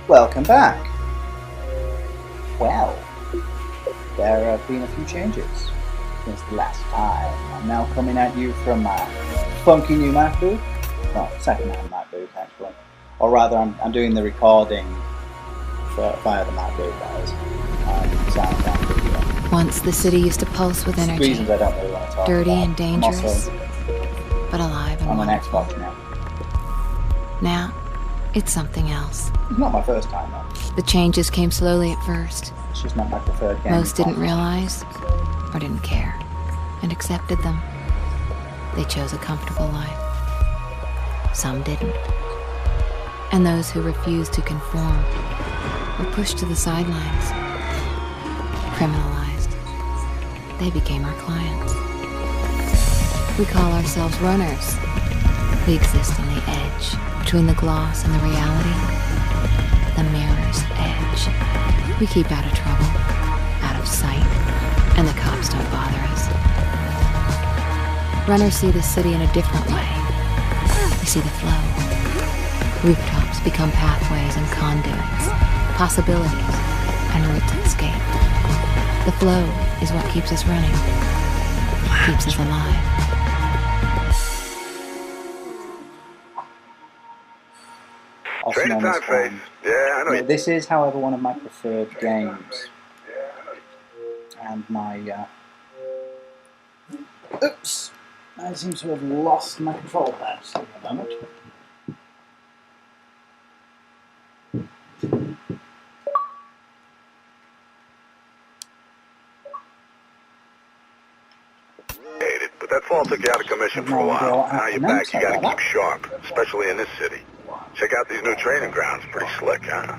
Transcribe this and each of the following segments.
Welcome back. Well, there have been a few changes since the last time. I'm now coming at you from my funky new MacBook. Well, second-hand MacBook, actually. Or rather, I'm doing the recording via the MacBook, that is. Sound and video. Once the city used to pulse with energy. Reasons I don't really want to talk dirty about. and dangerous, but alive and I'm on wonderful. Xbox now. Now, it's something else. It's not my first time, though. The changes came slowly at first. It's just not my preferred game. Most didn't realize, or didn't care, and accepted them. They chose a comfortable life. Some didn't. And those who refused to conform were pushed to the sidelines, criminalized. They became our clients. We call ourselves runners. We exist on the edge, between the gloss and the reality, the mirror's edge. We keep out of trouble, out of sight, and the cops don't bother us. Runners see the city in a different way. We see the flow. Rooftops become pathways and conduits, possibilities, and routes of escape. The flow is what keeps us running, keeps us alive. Training time, Faith. Yeah, I know. This is, however, one of my preferred games. And my, oops! I seem to have lost my control pad. Thank you very much. But that fall took you out of commission for a while. Now you're back, you gotta keep sharp, especially in this city. Check out these new training grounds, pretty slick, huh?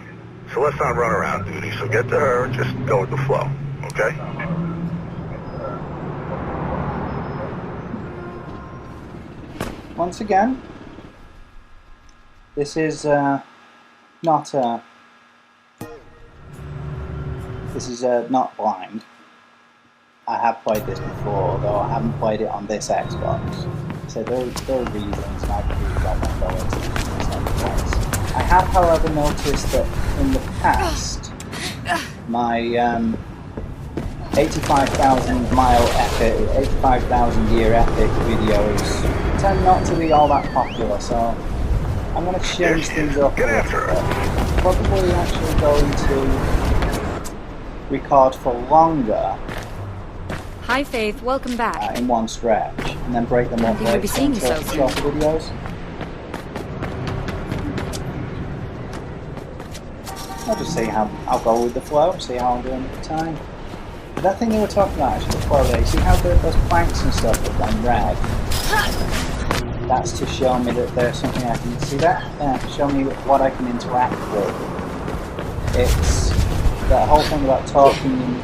Celeste's on runaround duty, so get to her and just go with the flow, okay? Once again, this is not blind. I have played this before, though I haven't played it on this Xbox. So there are reasons I believe I won't go into this. I have, however, noticed that in the past, my 85,000 year epic videos tend not to be all that popular, so I'm going to change things up a little bit. Probably actually going to record for longer. Hi Faith, welcome back. In one stretch, and then break them up into shorter videos. I'll just see how I'll go with the flow, see how I'm doing at the time. But that thing they were talking about actually, the flow there, you see how those planks and stuff have gone red? That's to show me that there's something I can see that? Yeah, to show me what I can interact with. It's that whole thing about talking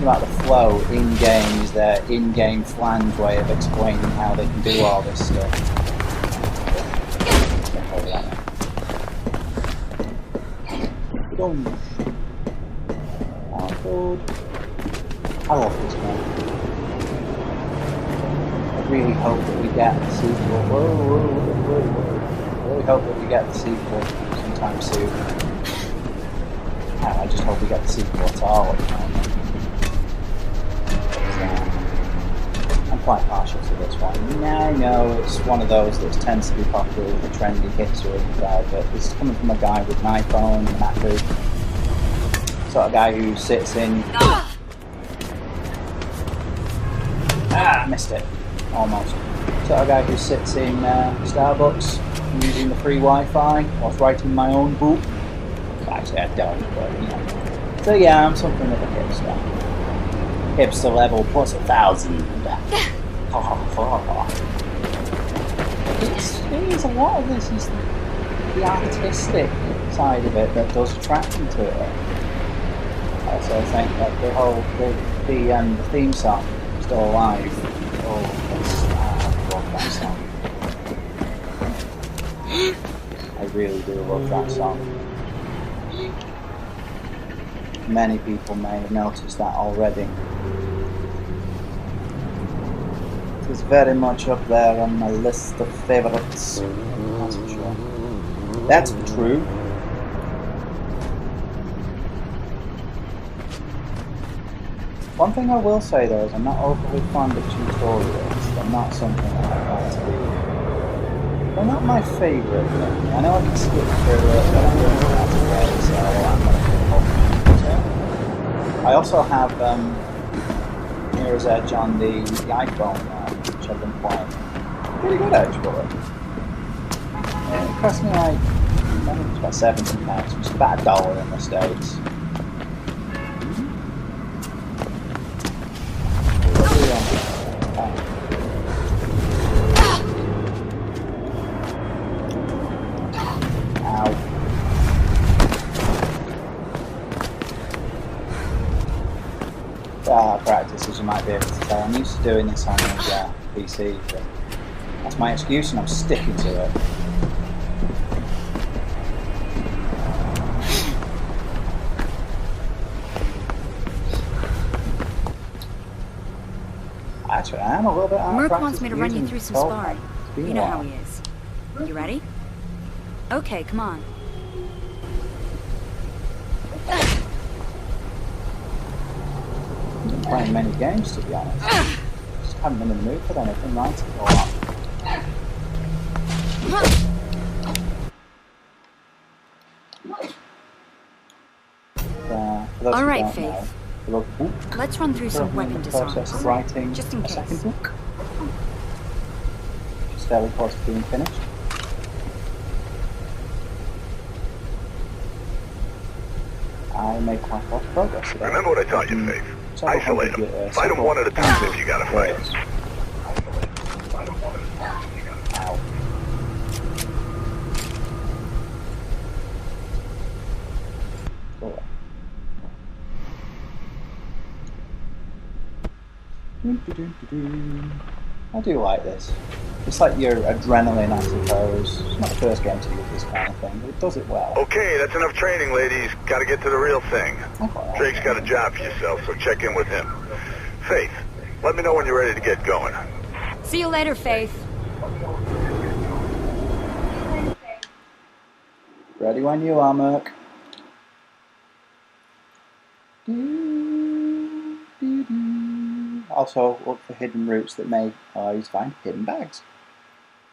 about the flow in-game is their in-game flange way of explaining how they can do all this stuff. I love this game. I really hope that we get the sequel. I really hope that we get the sequel sometime soon. I just hope we get the sequel at all at the moment. I'm quite partial to this one. Now I know it's one of those that tends to be popular with the trendy hits or but this is coming from a guy with an iPhone, an MacBook. Sort of guy who sits in... missed it. Almost. Sort of guy who sits in Starbucks using the free Wi-Fi whilst writing my own book. Actually, I don't, but you know. So yeah, I'm something of a hipster. Hipster level plus 1,000. It's a lot of this is the artistic side of it that does attract me to it. Also, I think that the theme song, Still Alive. Oh, I love that song. I really do love that song. Many people may have noticed that already. It's very much up there on my list of favourites, that's for sure. That's true. One thing I will say though is I'm not overly fond of tutorials. They're not something that I like to do. They're not my favourite thing. I know I can skip through it, but I'm doing that today, so I'm going to keep it. I also have Mirror's Edge on the iPhone now, which I've been playing. Pretty good actually. It cost me like, I think it's about £17, which is about $1 in the States. Practice, as you might be able to tell. I'm used to doing this on the PC, but that's my excuse and I'm sticking to it. Actually, I am a little bit out of Merc practice wants me to run you through some sparring. You know how he is. You ready? Okay, come on. Playing many games, to be honest. Just haven't been in the mood for anything right for a while. All right, Faith. Let's run through some weapon disarms. Writing just in case. A second book. Just fairly close to being finished. I made quite a lot of progress today. Remember what I taught you, Faith. Isolate them. Fight them one at a time if you gotta fight. Ow. I do like this. It's like your adrenaline, I suppose. It's not the first game to use this kind of thing, but it does it well. Okay, that's enough training, ladies. Gotta get to the real thing. Drake's got a job for yourself, so check in with him. Faith, let me know when you're ready to get going. See you later, Faith. Ready when you are, Merc. Also, look for hidden routes that may, you find hidden bags.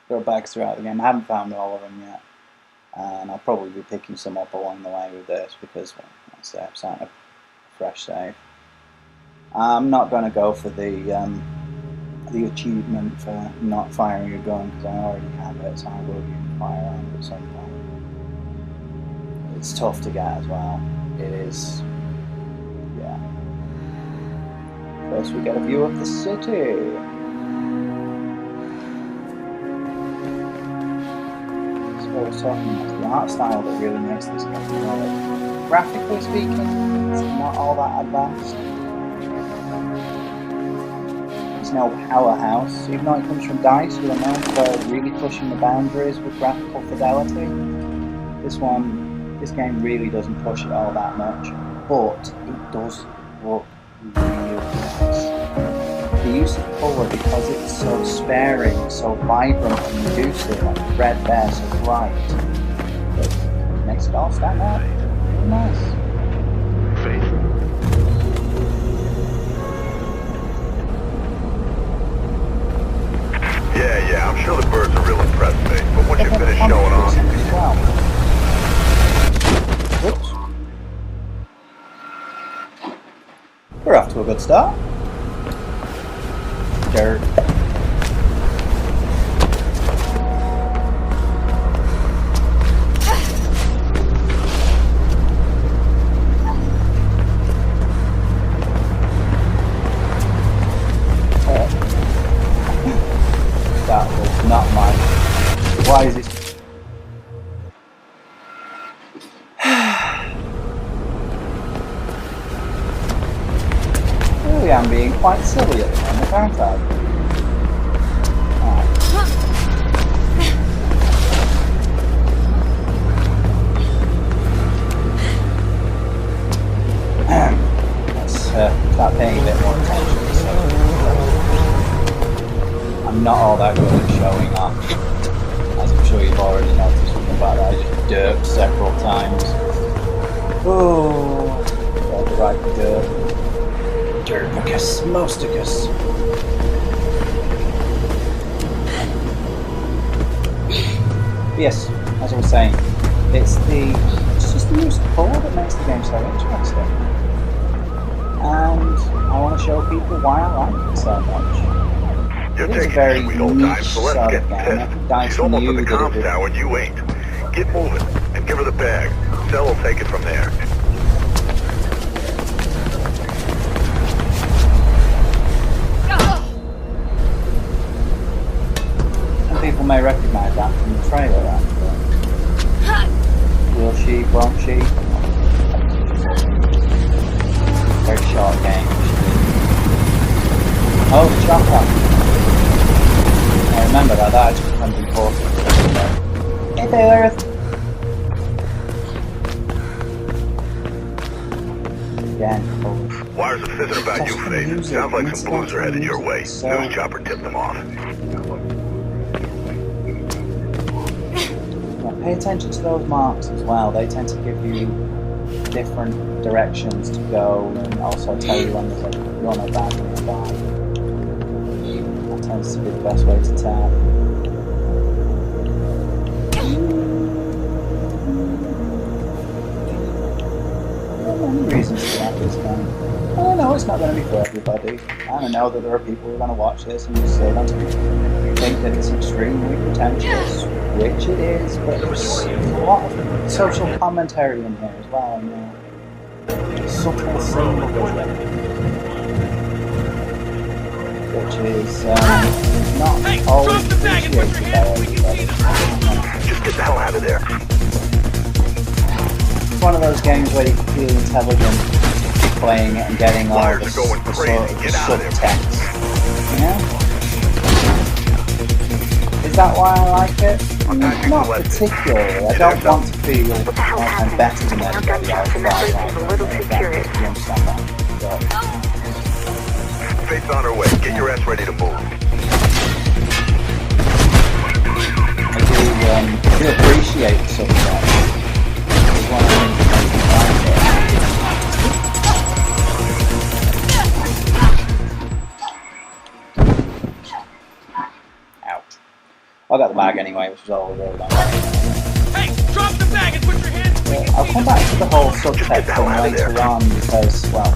There are bags throughout the game. I haven't found all of them yet. And I'll probably be picking some up along the way with this because, well, like I say, I'm starting a fresh save. I'm not going to go for the achievement for not firing a gun because I already have it, so I will use a firearm at some point. It's tough to get as well. It is, yeah. First we get a view of the city. That's what I was talking about. It's the art style that really makes this game. You know, like, graphically speaking, it's not all that advanced. It's no powerhouse, even though it comes from DICE with a known for really pushing the boundaries with graphical fidelity. This game really doesn't push it all that much, but it does look really nice. The use of colour, because it's so sparing, so vibrant and reducing, like red there, so bright, it makes it all stand out. Really nice. Faith. Yeah, I'm sure the birds are real impressed, Faith, but once you finish showing off... Well. Whoops. We're off to a good start. Dirt. That was not mine. Why is this? I'm being quite silly at the moment, aren't I? Let's start paying a bit more attention. So I'm not all that good at showing off, as I'm sure you've already noticed from the fact that I just Derp several times. Oh, the right Derp. Derpus, Mostus. Yes, as I was saying, it's just the use of colour that makes the game so interesting. And I want to show people why I like it so much. You're It is a taking very this sweet old time, niche so let's sort get of game. I pissed. think Dice She's almost at knew the that it comms would. tower and you ain't. Get moving and give her the bag. Cell will take it from there. Some people may recognise that from the trailer, actually. Will she, won't she? Very short game. Oh, the chopper. I remember that just becomes important. Hey there! Again, fools. Wires are fizzing about you, Faith. Sounds like some blues are headed your way. News chopper tipped them off. Yeah, pay attention to those marks as well. They tend to give you different directions to go and also tell you when there's a runner back nearby. That tends to be the best way to tell. There are many reasons to like this game. I know it's not going to be for everybody. I know that there are people who are going to watch this and still going to think that it's extremely pretentious, which it is, but there's a lot of social commentary in here as well, and subtle symbolism, which is not always appreciated by everybody. Just get the hell out of there. It's one of those games where you can feel intelligent playing it and getting all Wires the are going sort crazy. of Get out of there. subtext. You know? Is that why I like it? Not particularly. I don't want to feel like I'm better than everybody else. You understand that? Faith's on her way. Get your ass ready to move. I do appreciate the subtext. It's one of the things that makes me like it. Ouch. I got the bag anyway, which is all we really don't. Hey, drop the bag and put your hands where you I'll come back to the whole subtext get the hell thing out of later there. on because, well,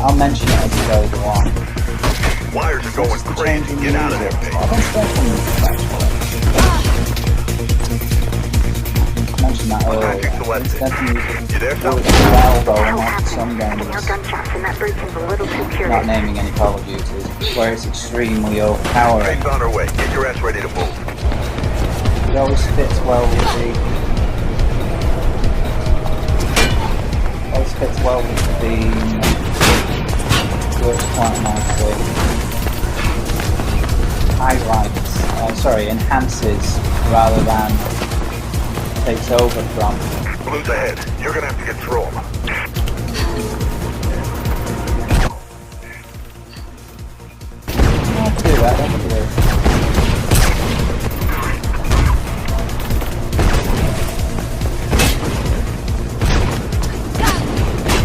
I'll mention it as it goes along. Wires are going Just the crazy. changing Get out of there, music. Faith. I've been strengthening music actually. I mentioned that earlier. Contacting selected. Instead of music You there, Sal? works well though, unlike some games. gunshots and that breach-in's a little too Not curious. naming any Call of Duties, where it's extremely overpowering. Faith's on her way. Get your ass ready to move. It always fits well with the theme. Works quite nicely. Highlights, enhances rather than takes over from. Blues ahead. You're gonna have to get through them. I'll do that, don't you?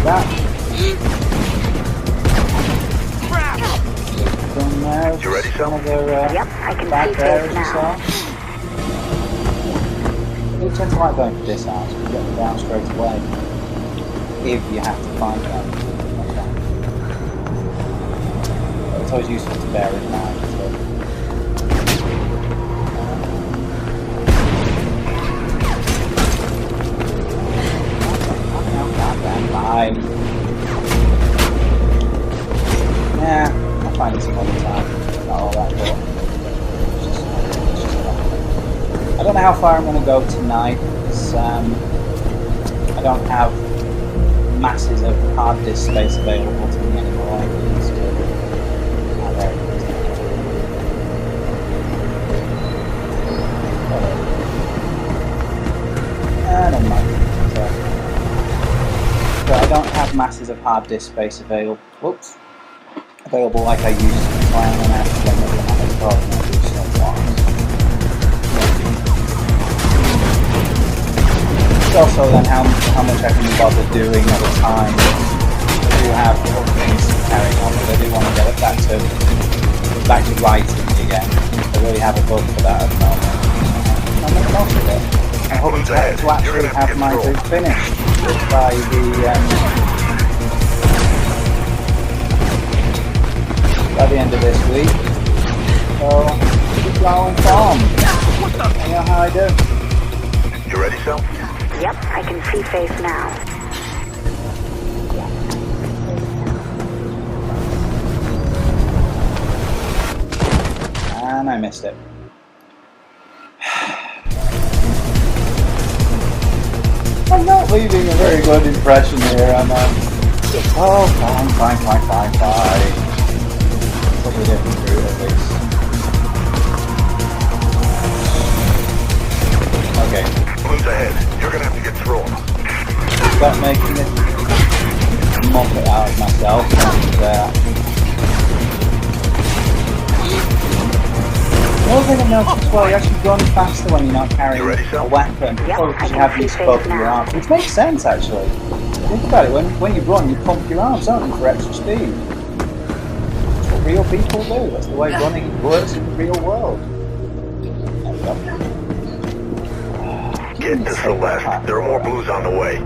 That. Done now. You ready, Sal? Another Yep, I can back see there Faith as you saw. now. They tend to like going for this house, you get them down straight away. If you have to find them. Like that. It's always useful to bear in mind. So. Bye. Yeah, I find it's a fun time. Not all that good. I don't know how far I'm going to go tonight. Because, I don't have masses of hard disk space available to me anymore. I used to. Oh, there it is. I don't mind. But I don't have masses of hard disk space available. Whoops. Available like I used to. So I'm going to have to get rid of my card and do some blocks. It's also then how much I can be bothered doing at a time. I do have other things carrying on, but I do want to get it back to writing again. I really have a bug for that at the moment. I'm going to go with it. I'm hoping to actually have my group finished by the end of this week. So, keep going from. You know how I do. You ready, Sal? Yep, I can see Faith now. And I missed it. I'm not leaving a very good impression here, am I? Oh, fine. Probably a different route at least. Okay. Balloons ahead. You're gonna have to get through them. Stop making it mop it out of myself and the other thing I've noticed as well, you actually run faster when you're not carrying a weapon, or because you have these both of your arms. Which makes sense actually. Think about it, when you run you pump your arms, don't you, for extra speed. That's what real people do, that's the way running works in the real world. There we go. Get to Celeste. There are more blues on the way.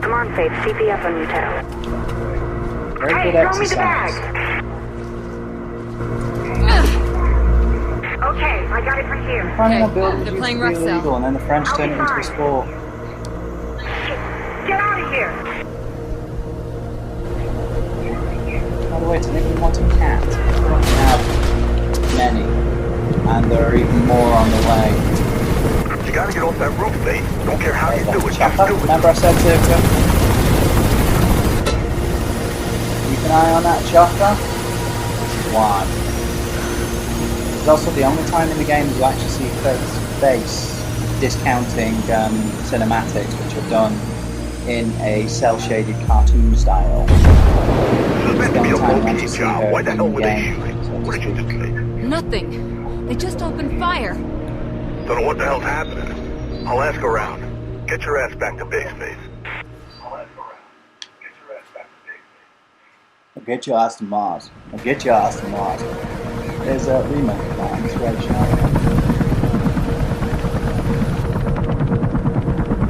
Come on, Faith, CPF on Utah. Very good Throw me the exercise. bag! Okay, I got it right here. Finding a building they're used playing to be rough cell. illegal and then the French turned it into a sport. Get out of here! By the way, to make me want a cat, I don't have many, and there are even more on the way. You gotta get off that roof, Faith. Don't care how you do it, just Chopper, do it. remember I said to you? Keep an eye on that chopper. One. It's also the only time in the game you actually see face discounting cinematics, which are done in a cel-shaded cartoon style. This is meant to be a low-key job. Why the hell were they shooting? What did you do today? Nothing. They just opened fire. Don't know what the hell's happening. I'll ask around. Get your ass back to base, Faith. I'll get your ass to Mars. I'll get your ass to Mars. There's a remake of that inspiration.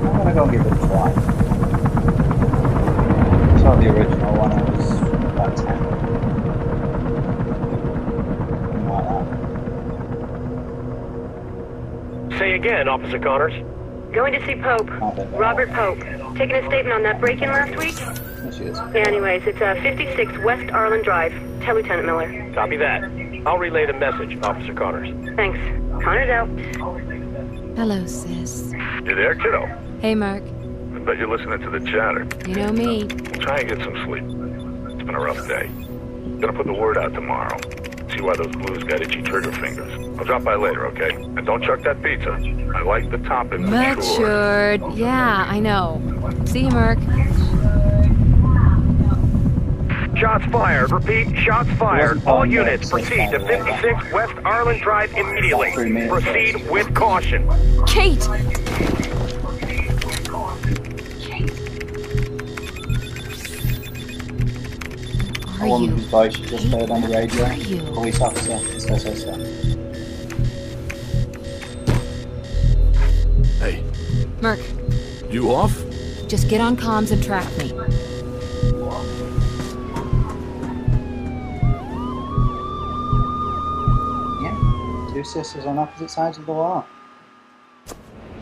I'm gonna go and give it a try. I saw the original when I was about 10. Something like that. Say again, Officer Connors. Going to see Pope. Robert Pope. Taking a statement on that break-in last week? There she is. Anyways, it's 56 West Arlen Drive. Tell Lieutenant Miller. Copy that. I'll relay the message, Officer Connors. Thanks. Connors out. Hello, sis. You there, kiddo? Hey, Mark. I bet you're listening to the chatter. You know me. Try and get some sleep. It's been a rough day. Gonna put the word out tomorrow. See why those blues got itchy trigger fingers. I'll drop by later, okay? And don't chuck that pizza. I like the topping. Matured. Yeah, I know. See you, Mark. Shots fired. Repeat, shots fired. All units proceed to 56 West Arlen Drive immediately. Proceed with caution. Kate! A woman whose voice you just heard on the radio. Are you? Police officer. It's her sister. Hey, Mark, you off? just get on comms and track me. Yeah, two sisters on opposite sides of the law.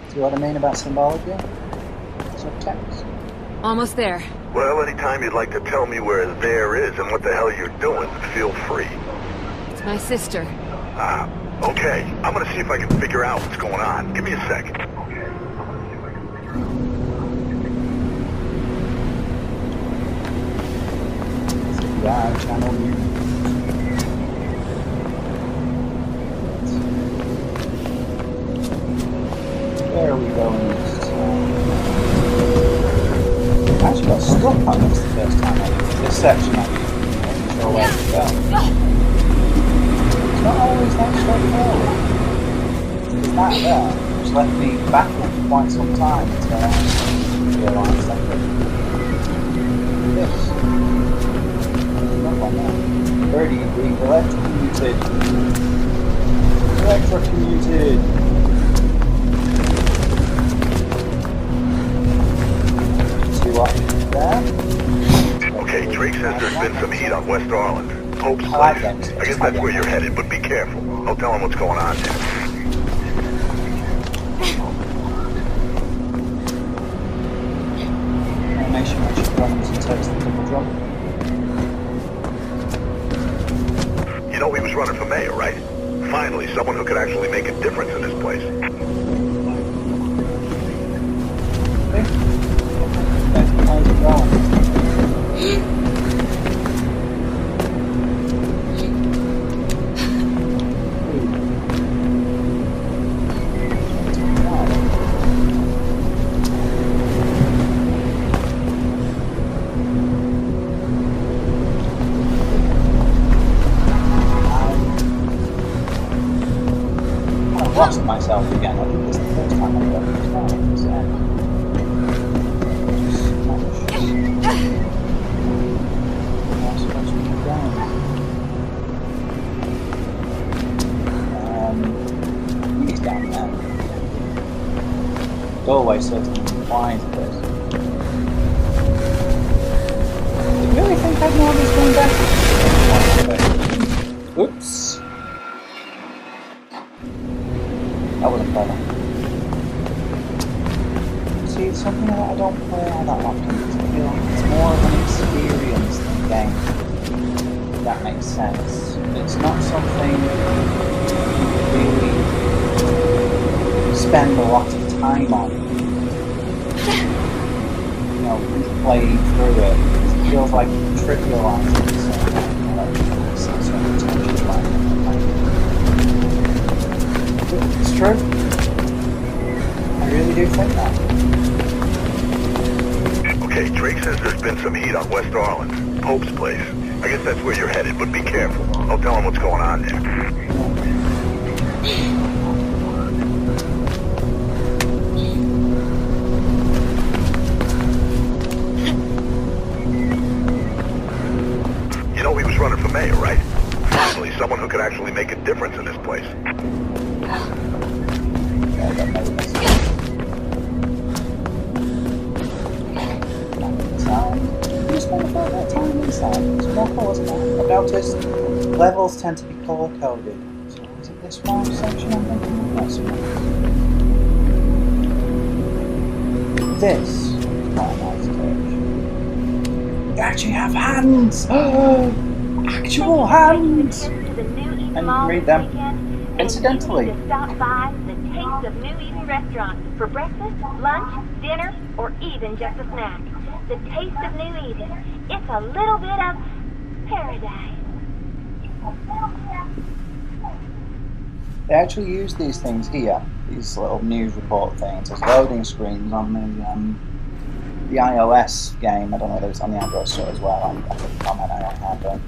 See what I mean about symbology? Subtext. Almost there. Well, anytime you'd like to tell me where there is and what the hell you're doing, feel free. It's my sister. Okay. I'm gonna see if I can figure out what's going on. Give me a second. Yeah, channel news. Where are we going this time? I actually got stuck on this the first time I did this section. I wasn't sure where to go. It's not always that straightforward. It's that there, which left me baffled. quite some time until I realised that this. Not on that. Birdie being electrocuted. Electrocuted. Two options there. Okay, Drake says there's been some heat on West Arlen. Pope's place. I guess that's where you're headed, but be careful. I'll tell him what's going on there. Animation when she runs and takes the double drop. You know he was running for mayor, right? Finally, someone who could actually make a difference in this place. How's it going? Lost myself again. I think this is the first time I've done this now. I'm supposed to be down. He's down there. Doorway certainly implies this. Do you really think I'd know this going back? Oops. That wasn't clever. See, it's something that I don't play all that often. It's more of an experience than a game. If that makes sense. It's not something you really spend a lot of time on. You know, playing through it. It feels like trivializing it. So, it's true. I really do think that. Okay, Drake says there's been some heat on West Arlen. Pope's place. I guess that's where you're headed, but be careful. I'll tell him what's going on there. You know he was running for mayor, right? Finally, someone who could actually make a difference in this place. You spend about that time inside. It's more colours now. I've noticed levels tend to be colour coded. So is it this one section I'm thinking of? That's one. This is quite a nice touch. You actually have hands! Actual hands! And you can read them. Incidentally, stop by the Taste of New Eden restaurant for breakfast, lunch, dinner, or even just a snack. The Taste of New Eden. It's a little bit of paradise. they actually use these things here, these little news report things, as loading screens on the iOS game. I don't know if it's on the Android store as well. I could comment, I don't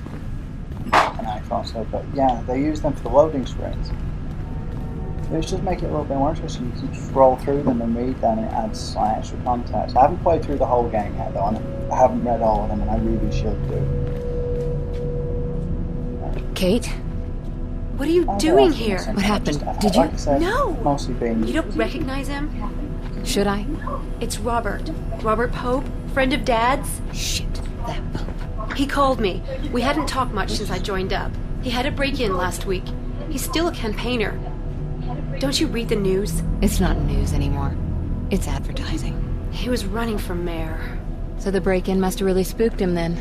have an iPhone, so, but yeah, they use them for the loading screens. Which just make it a little bit more interesting. You can scroll through them and read them, and it adds like, extra context. I haven't played through the whole game yet, though, and I haven't read all of them, and I really should do. Kate? What are you doing here? What happened? Did you? Like I said, No! Mostly being... You don't recognize him? Should I? It's Robert. Robert Pope, friend of Dad's. Shit, that Pope. He called me. We hadn't talked much since I joined up. He had a break-in last week. He's still a campaigner. Don't you read the news? It's not news anymore. It's advertising. He was running for mayor. So the break-in must have really spooked him then.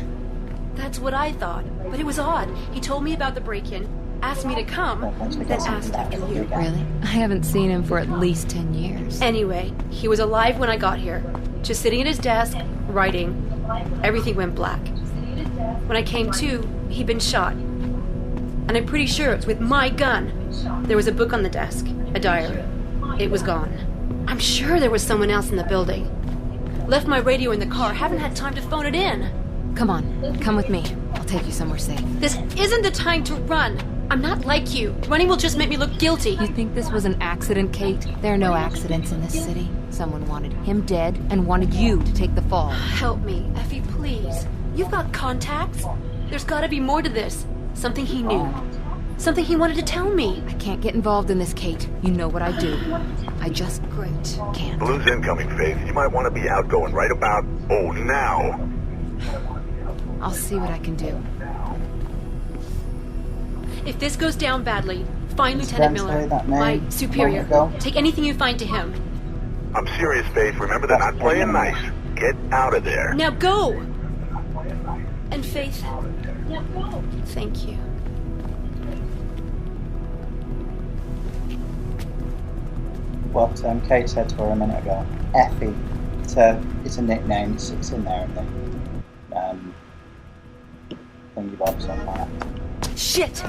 That's what I thought. But it was odd. He told me about the break-in, asked me to come, then asked after you. Really? I haven't seen him for at least 10 years. Anyway, he was alive when I got here. Just sitting at his desk, writing. Everything went black. When I came to, he'd been shot. And I'm pretty sure it's with my gun. There was a book on the desk, a diary. It was gone. I'm sure there was someone else in the building. Left my radio in the car, haven't had time to phone it in. Come on, come with me. I'll take you somewhere safe. This isn't the time to run. I'm not like you. Running will just make me look guilty. You think this was an accident, Kate? There are no accidents in this city. Someone wanted him dead and wanted you to take the fall. Help me, Effie, please. You've got contacts. There's gotta be more to this. Something he knew. Something he wanted to tell me. I can't get involved in this, Kate. You know what I do. I just can't. Balloon's incoming, Faith. You might want to be outgoing right about, now. I'll see what I can do. If this goes down badly, find Lieutenant Miller, my superior. Take anything you find to him. I'm serious, Faith. Remember, they're not playing nice. Get out of there. Now go! And Faith, thank you. What Kate said to her a minute ago. Effie. It's a nickname. It's in there, isn't it? Thingy bob's on that. Shit!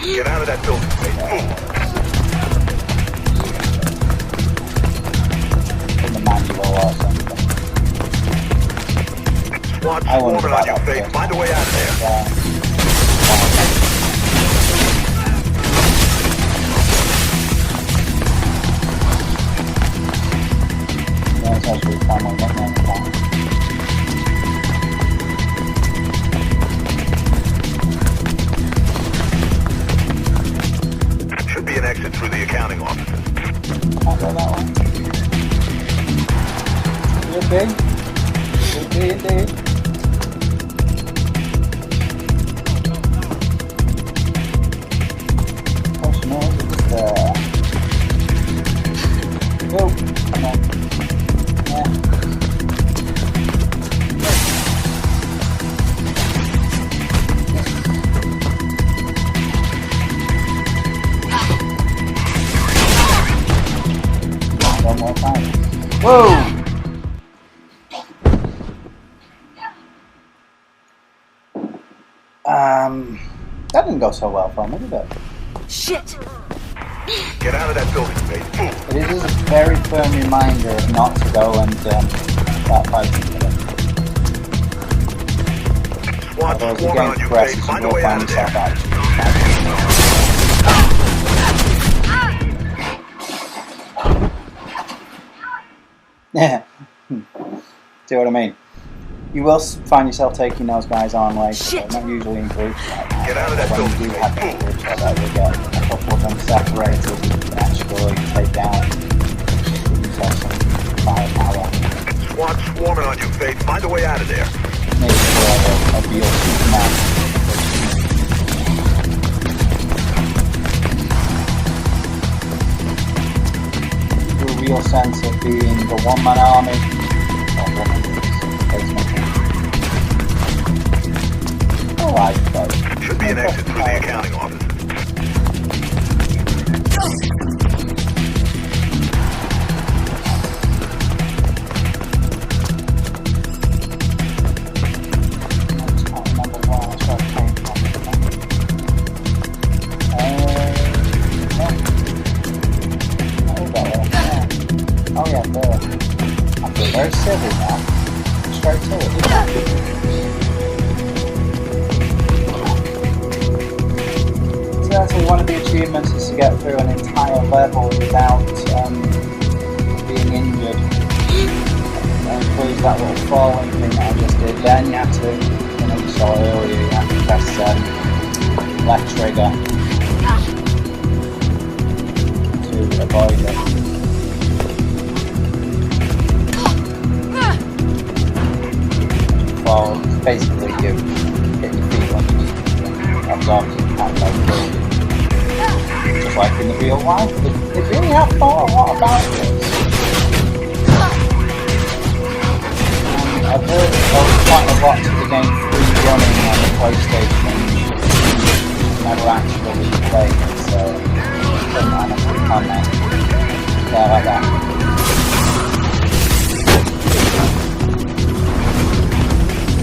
Get out of that building, Faith. In the manual or something. SWAT's swarming on you, Faith. Find a way out of there. That's actually fun when nicknames down. Should be an exit through the accounting offices. Can't go that way. You're big. You're big indeed. Gosh, no, it's just there. Go. Come on. Yeah. One more time. Whoa! That didn't go so well for me, did it? Shit! Get out of that building, Faith. It is a very firm reminder not to go and start fighting with it. SWAT's Otherwise, swarming on you, Faith. Find a way out of there. Yeah. See what I mean? You will find yourself taking those guys on later. They're not usually in groups like that. Get out of that when building. you do have them groups like that, you get a couple of them separated. You can actually take down firepower. SWAT's swarming on you, Faith. Find a way out of there. Maybe for a real Superman. A real sense of being the one-man army. Or woman, I like those. Should be an exit through the accounting offices. Oh yeah, there. I feel very silly now. Straight to it. So that's one of the achievements, is to get through an entire level without being injured. That includes that little falling thing that I just did. Then you have to, you saw earlier, you have to press left trigger to avoid it. Well, basically you get your feet on absorbs and can't go through. Just like in the real life. They really have thought a lot about this. I've heard quite a lot to the game free running on the PlayStation. Never actually played it, so couldn't honestly comment. Yeah, like that.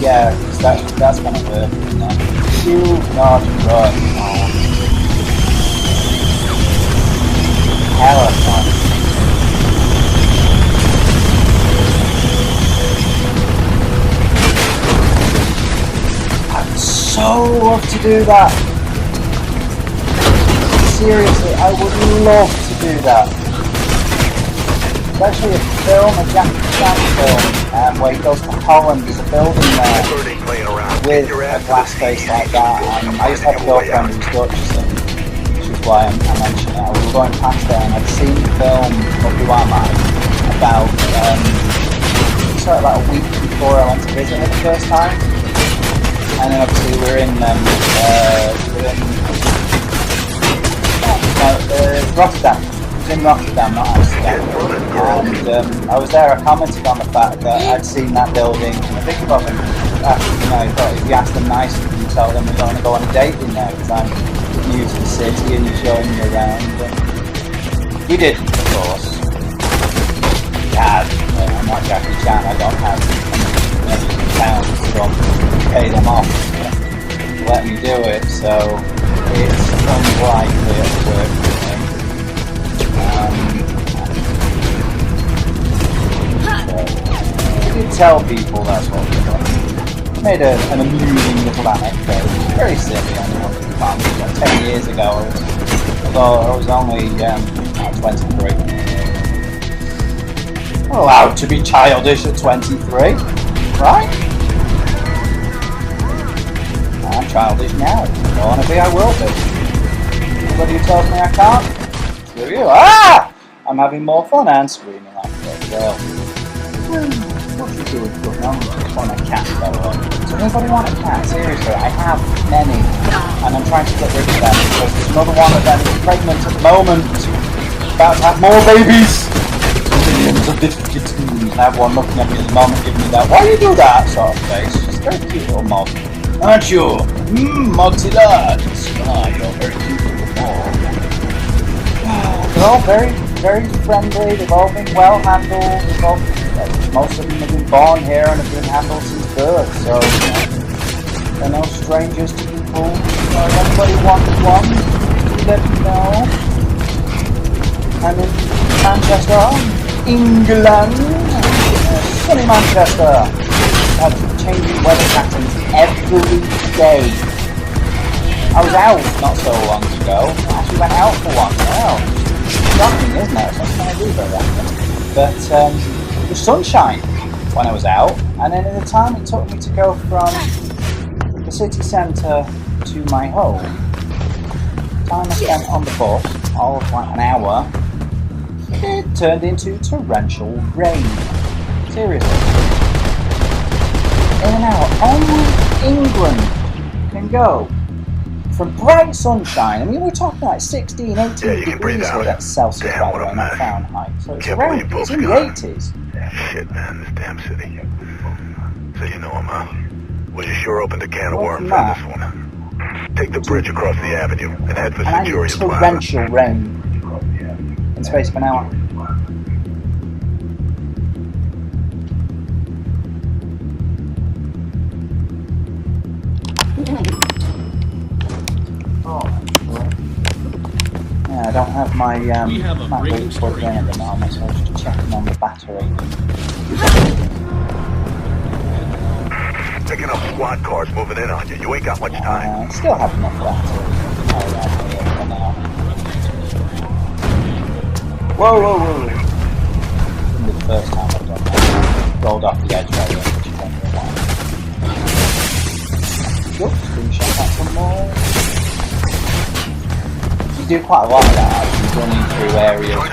Yeah, because that's going to work, isn't it? Do not run. Hell of fun. I'd so love to do that. seriously, I would love to do that. There's actually a film, a Jackie Chan film, where he goes to Holland. There's a building there with a glass face like that. I used to have a girlfriend who was Dutch, which is why I mentioned it. We were going past there and I'd seen the film of Luama about sort of like a week before I went to visit her the first time. And then obviously we were in Rotterdam. In Rotterdam, not Amsterdam. And I was there, I commented on the fact that I'd seen that building, and I think about them, I thought if you ask them nicely, you can tell them we're going to go on a date in there, because I'm new to the city and you're showing me around. And we didn't, of course. I'm not Jackie Chan, I don't have pounds to go pay them off to let me do it, so it's unlikely it'll work for me. We did tell people that's what we did. Made an amusing little anecdote. Very silly, I know. 10 years ago, although I was only 23. Allowed to be childish at 23, right? I'm childish now. If I want to be, I will be. Anybody who tells me I can't, screw you. Ah! I'm having more fun and screaming like a girl. What should we do with good? I just want a cat, though. Does anybody want a cat? Seriously, I have many, and I'm trying to get rid of them because there's another one of them is pregnant at the moment, about to have more babies. Millions of different kittens. I have one looking at me at the moment, giving me that "why do you do that" sort of face. She's a very cute little mug, aren't you? Mogsy lads. You're very cute little mug. They're all very, very friendly. They've all been well handled. Most of them have been born here and have been handled since birth, so they're no strangers to people. If anybody wants one, let me know. I'm in Manchester, England. Sunny Manchester. Changing weather patterns every day. I was out not so long ago. I actually went out for one. Well, shocking, isn't it? That's what I do very often. But it was sunshine when I was out, and then at the time it took me to go from the city centre to my home, the time I spent on the bus, all of like an hour, it turned into torrential rain. Seriously. In an hour, only England can go from bright sunshine. I mean, we're talking like 16, 18 degrees here, that's Celsius, by the way, not Fahrenheit. So it's around, it's in the 80s. Shit, man, this damn city. So you know him, huh? Well, you sure opened a can of worms on this one. Take the bridge across the avenue and head for Centurion Plaza. Torrential rain in space of an hour. Yeah, I don't have my MacBook plugged in at the moment, so I was just checking on the battery. Picking up squad cars moving in on you. You ain't got much time. I still have enough battery. For now. Whoa! This will be the first time I've done that. Rolled off the edge right there, which is only a while. Good, screenshot that some more. You do quite a lot of that, actually, running through areas with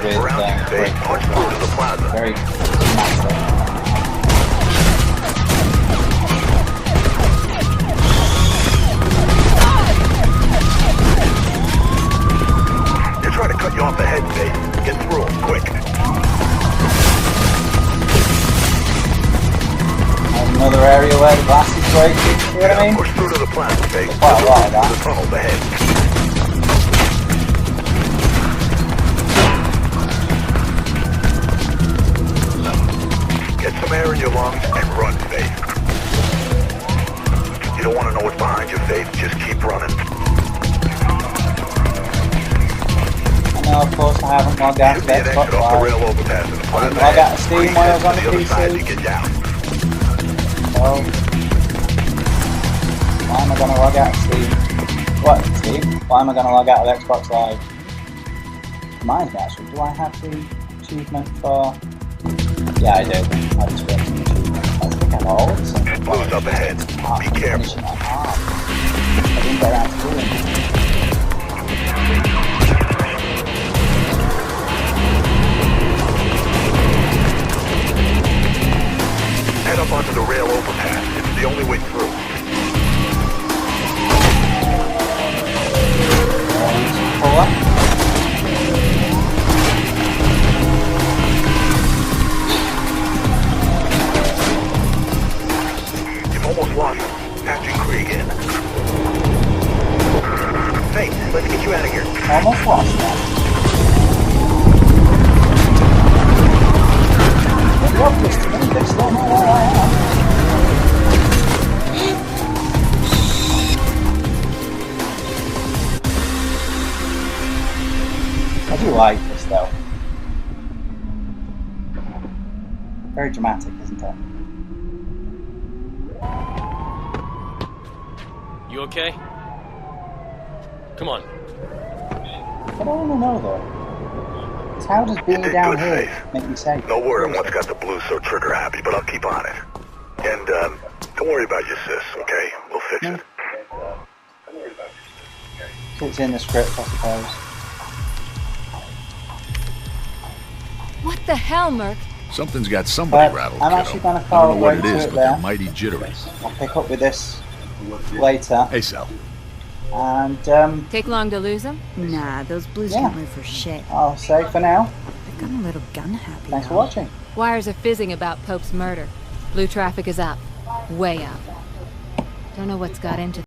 very massive. They're trying to cut you off the head, Dave. Get through them, quick. Another area where the glass is breaking, you know what I mean? Push through to the plant, Dave. Quite a lot of that. The tunnel ahead. Get some air in your lungs and run, Faith. You don't want to know what's behind your face, just keep running. I know, of course, I haven't logged out of Xbox Live. I didn't log out of Steam when I was on the PC. So, why am I going to log out of Steam? What, Steam? Why am I going to log out of Xbox Live? Reminds me actually, do I have the achievement for... Yeah, I do. I just got the achievement. I think I've always seen it. Blue's up ahead. Be careful. I didn't get around to doing it. Head up onto the rail overpass. It's the only way through. Pull up. You've almost lost him. Patch and Krieg in. Hey, let's get you out of here. Almost lost that. You're obvious to me, they still know where I am. I do like this though. Very dramatic, isn't it? You okay? Come on. What I want to know though is how does being down here make me safe? No word on what's got the Blues so trigger happy, but I'll keep on it. And don't worry about your sis, okay? We'll fix it. It's in the script, I suppose. What the hell, Merc? Something's got somebody But rattled, I'm kiddo. actually going to I follow don't know what right it to is, it but there. they're mighty jittery. I'll pick up with this later. Hey, Sal. And Take long to lose them? Nah, those Blues Yeah. can't move for shit. I'll say for now, They've gotten a little gun happy. thanks for though. watching. Wires are fizzing about Pope's murder. Blue traffic is up. Way up. Don't know what's got into